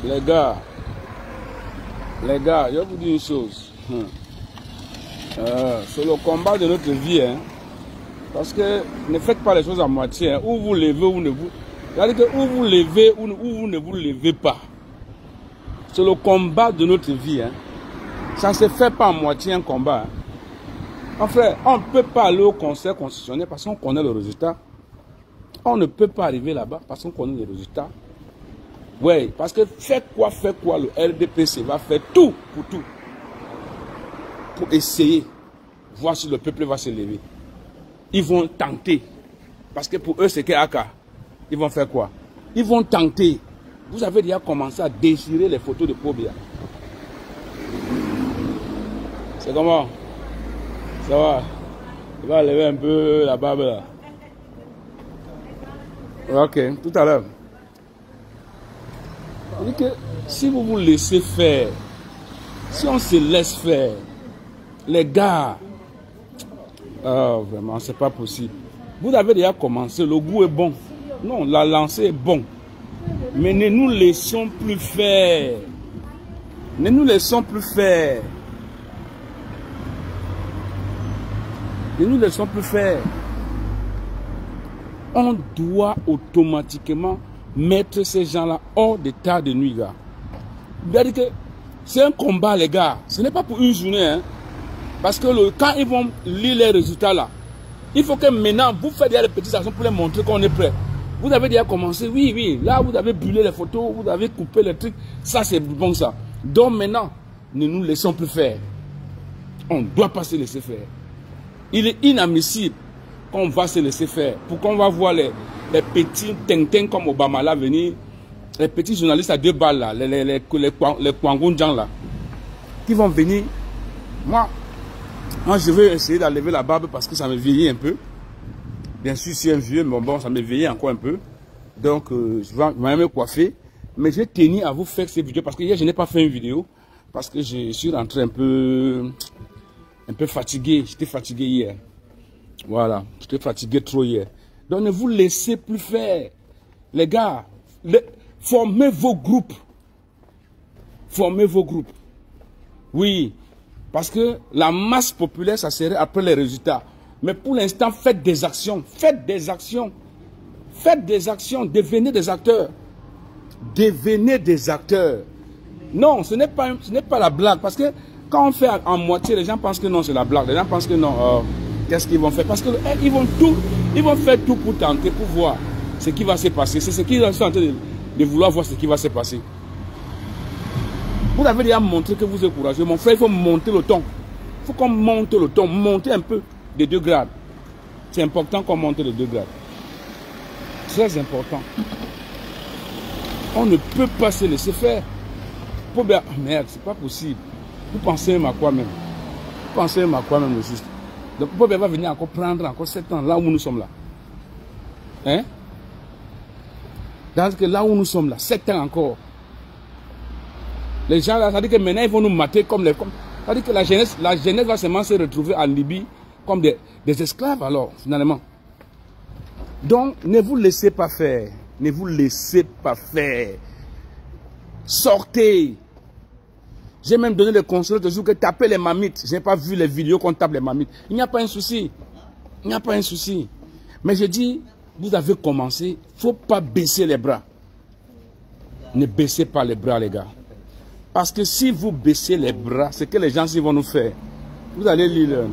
Les gars, je vais vous dire une chose. C'est le combat de notre vie. Hein. Parce que ne faites pas les choses à moitié. Hein. Ou vous levez ou ne vous... C'est-à-dire que ou vous levez ou vous ne vous levez pas. C'est le combat de notre vie. Hein. Ça ne se fait pas à moitié un combat. Hein. En fait, on ne peut pas aller au conseil constitutionnel parce qu'on connaît le résultat. On ne peut pas arriver là-bas parce qu'on connaît les résultats. Oui, parce que fait quoi, le RDPC va faire tout. Pour essayer, voir si le peuple va se lever. Ils vont tenter. Parce que pour eux, c'est qu'Aka. Ils vont faire quoi? Ils vont tenter. Vous avez déjà commencé à déchirer les photos de Pobia. C'est comment? Ça va? Il va lever un peu la barbe là. Ok, tout à l'heure. Que si vous vous laissez faire, si on se laisse faire, les gars, vraiment, c'est pas possible. Vous avez déjà commencé, le goût est bon. Non, la lancée est bon. Mais ne nous laissons plus faire. Ne nous laissons plus faire. Ne nous laissons plus faire. On doit automatiquement mettre ces gens-là hors d'état de nuit, gars. C'est-à-dire que c'est un combat, les gars. Ce n'est pas pour une journée, hein. Parce que quand ils vont lire les résultats là, il faut que maintenant, vous faites déjà les petites actions pour les montrer qu'on est prêt. Vous avez déjà commencé, oui. Là, vous avez brûlé les photos, vous avez coupé les trucs. Ça, c'est bon, ça. Donc maintenant, ne nous laissons plus faire. On ne doit pas se laisser faire. Il est inadmissible qu'on va se laisser faire. Pour qu'on va voir les petits tintins comme Obama là venir, les petits journalistes à 2 balles là, les Kwangoundjan là, qui vont venir. Moi, je vais essayer d'enlever la barbe parce que ça me vieillit un peu. Bien sûr, c'est un vieux, mais bon, ça me vieillit encore un peu. Donc, je vais même me coiffer. Mais je tenais à vous faire ces vidéos parce que hier, je n'ai pas fait une vidéo. Parce que je suis rentré un peu fatigué. J'étais fatigué hier. Voilà, j'étais fatigué trop hier. Donc, ne vous laissez plus faire. Les gars, formez vos groupes. Formez vos groupes. Oui, parce que la masse populaire, ça serait après les résultats. Mais pour l'instant, faites des actions. Faites des actions. Faites des actions. Devenez des acteurs. Devenez des acteurs. Non, ce n'est pas la blague. Parce que quand on fait en moitié, les gens pensent que non, c'est la blague. Les gens pensent que non, qu'est-ce qu'ils vont faire? Parce qu'ils vont faire tout pour tenter, pour voir ce qui va se passer. C'est ce qu'ils sont en train de vouloir voir ce qui va se passer. Vous avez déjà montré que vous êtes courageux. Mon frère, il faut monter le ton. Il faut qu'on monte le ton. Monter un peu de 2 grades. C'est important qu'on monte de 2 grades. Très important. On ne peut pas se laisser faire. Oh, merde, c'est pas possible. Vous pensez même à quoi même? Vous pensez même à quoi même aussi? Donc, Pobia va venir encore prendre encore 7 ans là où nous sommes là. Hein? Dans que là où nous sommes là, 7 ans encore. Les gens là, ça dit que maintenant ils vont nous mater comme les... Ça dit que la jeunesse va seulement se retrouver en Libye comme des esclaves alors, finalement. Donc, ne vous laissez pas faire. Ne vous laissez pas faire. Sortez. J'ai même donné le conseil de jour que tapez les mamites. Je n'ai pas vu les vidéos qu'on tape les mamites. Il n'y a pas un souci. Il n'y a pas un souci. Mais je dis, vous avez commencé, il ne faut pas baisser les bras. Ne baissez pas les bras, les gars. Parce que si vous baissez les bras, ce que les gens vont nous faire, vous allez lire leur.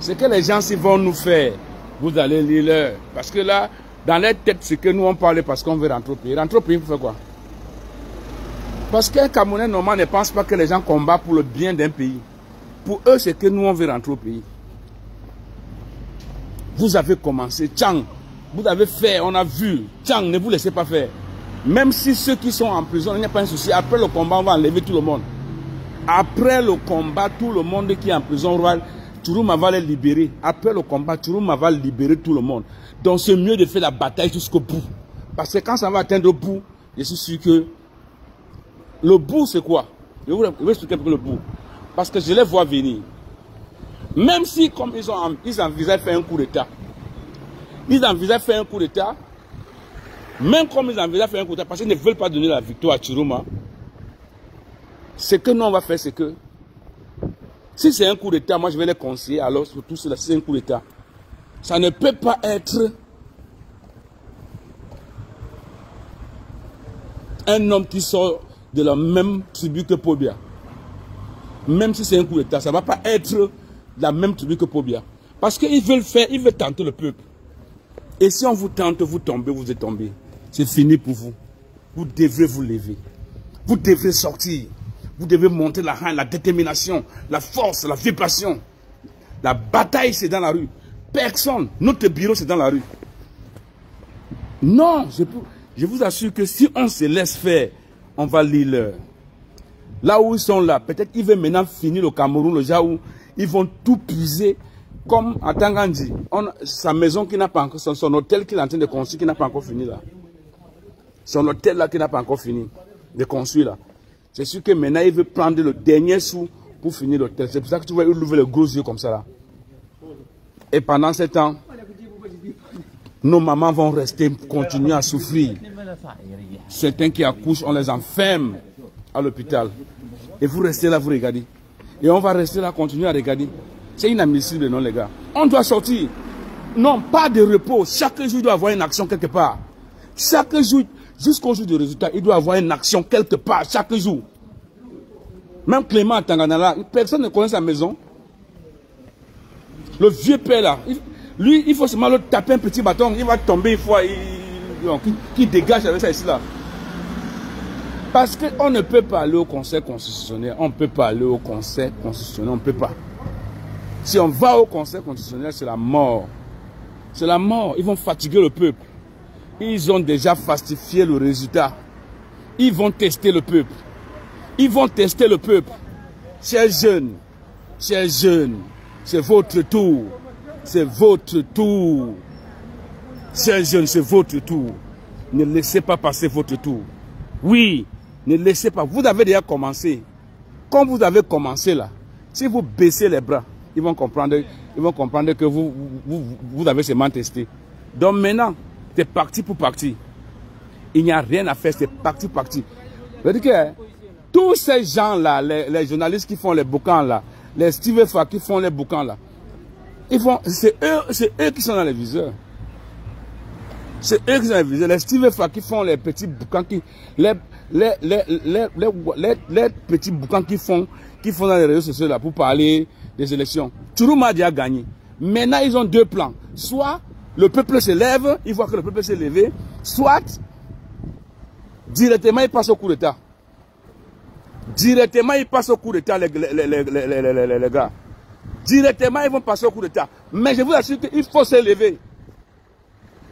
Ce que les gens vont nous faire, vous allez lire leur. Parce que là, dans leur tête, c'est que nous on parle parce qu'on veut rentrer au pays. Rentrer au pays, vous faites quoi? Parce qu'un Camerounais normal ne pense pas que les gens combattent pour le bien d'un pays. Pour eux, c'est que nous on veut rentrer au pays. Vous avez commencé, Tchang, vous avez fait, on a vu, Tchang, ne vous laissez pas faire. Même si ceux qui sont en prison, il n'y a pas un souci. Après le combat, on va enlever tout le monde. Après le combat, tout le monde qui est en prison, Tourouma va les libérer. Après le combat, Tourouma va libérer tout le monde. Donc c'est mieux de faire la bataille jusqu'au bout. Parce que quand ça va atteindre le bout, je suis sûr que... Le bout, c'est quoi? Je vais expliquer un peu le bout. Parce que je les vois venir. Même si, comme ils envisageaient faire un coup d'État. Ils envisageaient faire un coup d'État. Même comme ils envisagent faire un coup d'État, parce qu'ils ne veulent pas donner la victoire à Tourouma, Ce que nous on va faire, c'est que si c'est un coup d'État, moi je vais les conseiller, alors surtout si c'est un coup d'État. Ça ne peut pas être un homme qui sort de la même tribu que Pobia. Même si c'est un coup d'État, ça ne va pas être la même tribu que Pobia. Parce qu'ils veulent faire, ils veulent tenter le peuple. Et si on vous tente, vous tombez, vous êtes tombé. C'est fini pour vous. Vous devrez vous lever. Vous devrez sortir. Vous devez monter la haine, la détermination, la force, la vibration. La bataille, c'est dans la rue. Personne. Notre bureau, c'est dans la rue. Non, je vous assure que si on se laisse faire, on va lire l'heure. Là où ils sont là, peut-être qu'ils veulent maintenant finir le Cameroun, le genre où ils vont tout puiser. Comme à Tangandi, sa maison qui n'a pas encore, son hôtel qu'il est en train de construire, qui n'a pas encore fini là. Son hôtel là qui n'a pas encore fini de construire là. C'est sûr que maintenant il veut prendre le dernier sou pour finir l'hôtel. C'est pour ça que tu vois, il ouvre les gros yeux comme ça là. Et pendant ce temps, nos mamans vont rester, continuer à souffrir. Certains qui accouchent, on les enferme à l'hôpital. Et vous restez là, vous regardez. Et on va rester là, continuer à regarder. C'est inadmissible, non, les gars. On doit sortir. Non, pas de repos. Chaque jour, il doit y avoir une action quelque part. Chaque jour, jusqu'au jour du résultat, il doit y avoir une action quelque part, chaque jour. Même Clément à Tanganala, personne ne connaît sa maison. Le vieux père là, lui, il faut seulement le taper un petit bâton, il va tomber une fois, qui dégage avec ça ici là. Parce qu'on ne peut pas aller au Conseil constitutionnel, on ne peut pas aller au Conseil constitutionnel, on ne peut pas. Si on va au Conseil constitutionnel, c'est la mort. C'est la mort. Ils vont fatiguer le peuple. Ils ont déjà falsifié le résultat. Ils vont tester le peuple. Ils vont tester le peuple. Chers jeunes, c'est votre tour. C'est votre tour. Chers jeunes, c'est votre tour. Ne laissez pas passer votre tour. Oui, ne laissez pas. Vous avez déjà commencé. Quand vous avez commencé là, si vous baissez les bras, ils vont comprendre que vous avez seulement testé. Donc maintenant, c'est parti pour parti. Il n'y a rien à faire, c'est parti pour parti. C'est-à-dire que tous ces gens-là, les journalistes qui font les bouquins là, les Steve Fa qui font les bouquins là, c'est eux qui sont dans les viseurs. C'est eux qui sont dans les viseurs. Les Steve Fa qui font les petits bouquins, les petits bouquins qui font dans les réseaux sociaux là pour parler des élections. Tourouma a gagné. Maintenant, ils ont deux plans. Soit le peuple se lève, ils voient que le peuple s'est levé, soit directement ils passent au coup d'État. Directement ils passent au coup d'État, les gars. Directement ils vont passer au coup d'État. Mais je vous assure qu'il faut se lever.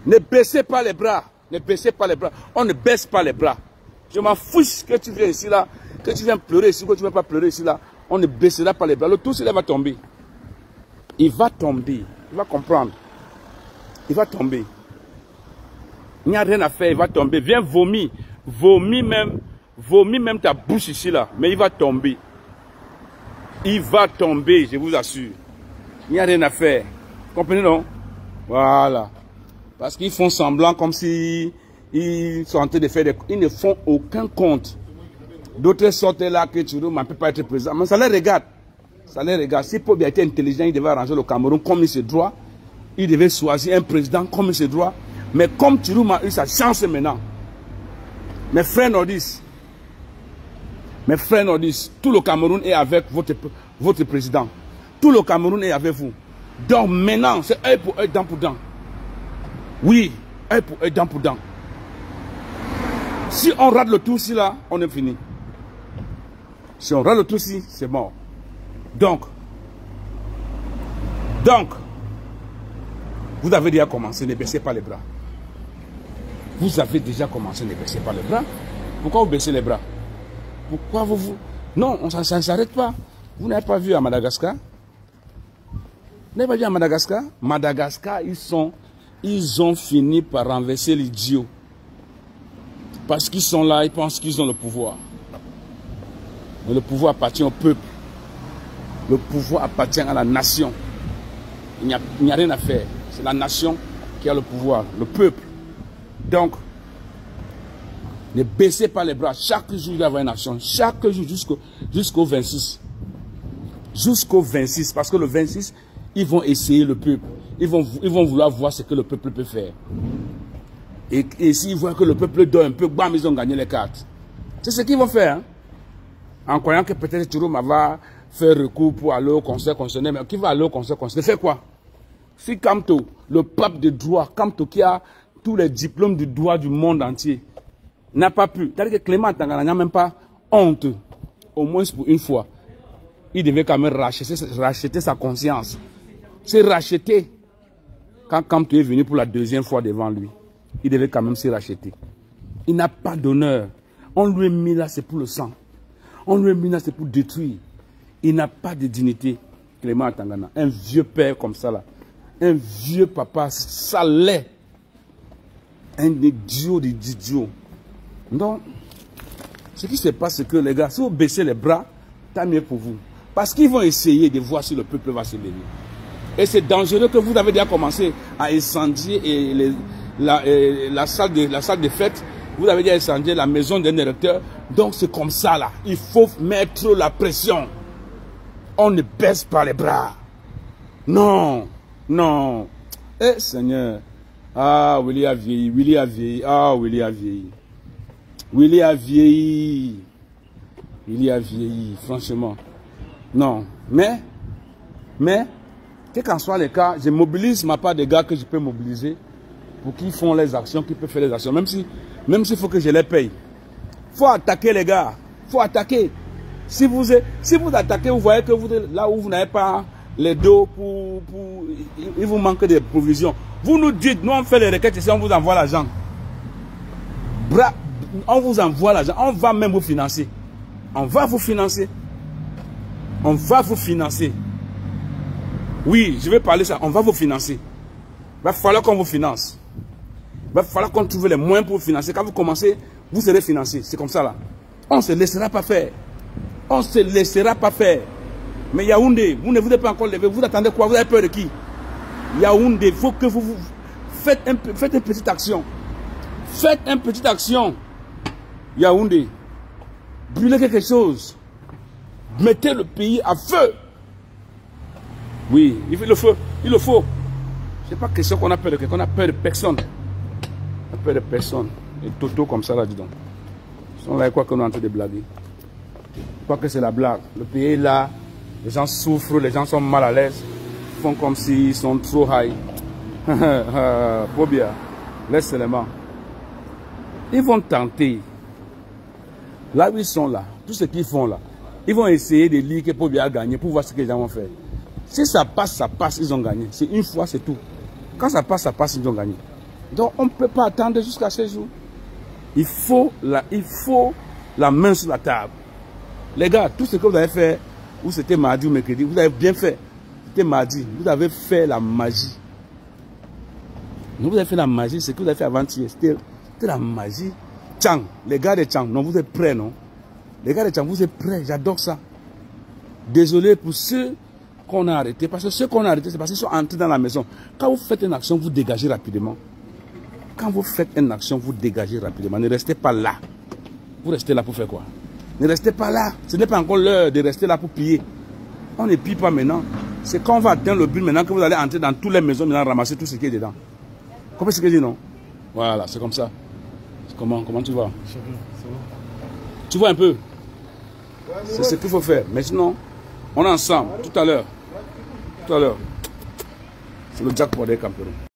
Ne baissez pas les bras. Ne baissez pas les bras. On ne baisse pas les bras. Je m'en fiche que tu viens ici là, que tu viens pleurer ici, que tu ne viens pas pleurer ici là. On ne baissera pas les bras. Le tout, il va tomber. Il va tomber. Il va comprendre. Il va tomber. Il n'y a rien à faire. Il va tomber. Viens vomir. Vomis même ta bouche ici là. Mais il va tomber. Il va tomber, je vous assure. Il n'y a rien à faire. Vous comprenez, non? Voilà. Parce qu'ils font semblant comme si ils sont en train de faire des... Ils ne font aucun compte. D'autres sortent là que tu ne peut pas être président. Mais ça les regarde. Ça les regarde. Si Pobia était intelligent, il devait arranger le Cameroun comme il se doit. Il devait choisir un président comme il se doit. Mais comme Tiroum a eu sa chance maintenant. Mes frères nordistes, tout le Cameroun est avec votre président. Tout le Cameroun est avec vous. Donc maintenant, c'est œil pour œil, dent pour dent. Oui, œil pour œil, dent pour dent. Si on rate le tout ici là, on est fini. Si on rate le tout ici, c'est mort. Donc, vous avez déjà commencé, ne baissez pas les bras. Vous avez déjà commencé, ne baissez pas les bras. Pourquoi vous baissez les bras? Pourquoi vous... Non, ça ne s'arrête pas. Vous n'avez pas vu à Madagascar? Vous n'avez pas vu à Madagascar? Madagascar, ils ont fini par renverser l'idiot. Parce qu'ils sont là, ils pensent qu'ils ont le pouvoir. Mais le pouvoir appartient au peuple. Le pouvoir appartient à la nation. Il n'y a rien à faire. C'est la nation qui a le pouvoir, le peuple. Donc, Ne baissez pas les bras. Chaque jour, il va y avoir une action. Chaque jour jusqu'au 26. Jusqu'au 26. Parce que le 26, ils vont essayer le peuple. Ils vont vouloir voir ce que le peuple peut faire. Et s'ils voient que le peuple dort un peu, bam, ils ont gagné les cartes. C'est ce qu'ils vont faire. Hein? En croyant que peut-être Chiroma va faire recours pour aller au conseil constitutionnel. Mais qui va aller au conseil constitutionnel? Fait quoi? Si Kamto, le pape de droit, Kamto qui a tous les diplômes du droit du monde entier, n'a pas pu. C'est-à-dire que Clément Tangana n'a même pas honte, au moins pour une fois. Il devait quand même racheter sa conscience. C'est racheter. Quand Kamto est venu pour la deuxième fois devant lui, il devait quand même se racheter. Il n'a pas d'honneur. On lui a mis là, c'est pour le sang. On lui a mis là, c'est pour détruire. Il n'a pas de dignité, Clément Tangana. Un vieux père comme ça là. Un vieux papa, ça l'est. Un idiot d'idiot. Donc, ce qui se passe, c'est que les gars, si vous baissez les bras, tant mieux pour vous. Parce qu'ils vont essayer de voir si le peuple va se lever. Et c'est dangereux que vous avez déjà commencé à incendier la salle de fête. Vous avez déjà incendié la maison d'un électeur. Donc c'est comme ça là. Il faut mettre la pression. On ne baisse pas les bras. Non. Non. Eh Seigneur. Ah, Willy a vieilli. Willy a vieilli. Ah, Willy a vieilli. Willy a vieilli. Willy a vieilli. Franchement. Non. Mais, quel qu'en soit le cas, je mobilise ma part des gars que je peux mobiliser pour qu'ils font les actions, qu'ils peuvent faire les actions. Même s'il faut que je les paye. Il faut attaquer les gars. Il faut attaquer. Si vous attaquez, vous voyez que là où vous n'avez pas les dos il vous manque de provisions. Vous nous dites, nous on fait les requêtes ici, on vous envoie l'argent. On vous envoie l'argent. On va même vous financer. On va vous financer. On va vous financer. Oui, je vais parler ça. On va vous financer. Il va falloir qu'on vous finance. Il va falloir qu'on trouve les moyens pour vous financer. Quand vous commencez, vous serez financé. C'est comme ça là. On ne se laissera pas faire. On ne se laissera pas faire. Mais Yaoundé, vous ne vous êtes pas encore levé. Vous attendez quoi? Vous avez peur de qui? Yaoundé, il faut que vous faites une petite action. Faites une petite action. Yaoundé. Brûlez quelque chose. Mettez le pays à feu. Oui, il faut le feu. Il le faut. Ce n'est pas question qu'on a peur de quelqu'un. On a peur de personne. On a peur de personne. Et Toto comme ça là, dis donc. Ils sont là, ils croient qu'on est en train de blaguer. Je crois que c'est la blague. Le pays est là. Les gens souffrent, les gens sont mal à l'aise. Ils font comme s'ils sont trop high. Pobia, laisse seulement. Ils vont tenter. Là où ils sont là, tout ce qu'ils font là, ils vont essayer de lire que Pobia a gagné pour voir ce que les gens vont faire. Si ça passe, ils ont gagné. C'est une fois, c'est tout. Quand ça passe, ils ont gagné. Donc on ne peut pas attendre jusqu'à ce jour. Il faut la main sur la table. Les gars, tout ce que vous avez fait, ou c'était mardi ou mercredi, vous avez bien fait. C'était mardi, vous avez fait la magie. Vous avez fait la magie, ce que vous avez fait avant-hier, c'était la magie. Tchang, les gars de Tchang, non, vous êtes prêts, non? Les gars de Tchang, vous êtes prêts, j'adore ça. Désolé pour ceux qu'on a arrêtés, parce que ceux qu'on a arrêtés, c'est parce qu'ils sont entrés dans la maison. Quand vous faites une action, vous dégagez rapidement. Quand vous faites une action, vous dégagez rapidement. Ne restez pas là. Vous restez là pour faire quoi? Ne restez pas là. Ce n'est pas encore l'heure de rester là pour piller. On ne pille pas maintenant. C'est quand on va atteindre le but maintenant que vous allez entrer dans toutes les maisons, maintenant ramasser tout ce qui est dedans. Vous comprenez ce que je dis, non? Voilà, c'est comme ça. Comment tu vois? Tu vois un peu? C'est ce qu'il faut faire. Mais sinon, on est ensemble tout à l'heure. Tout à l'heure. C'est le jackpot des Cameroun.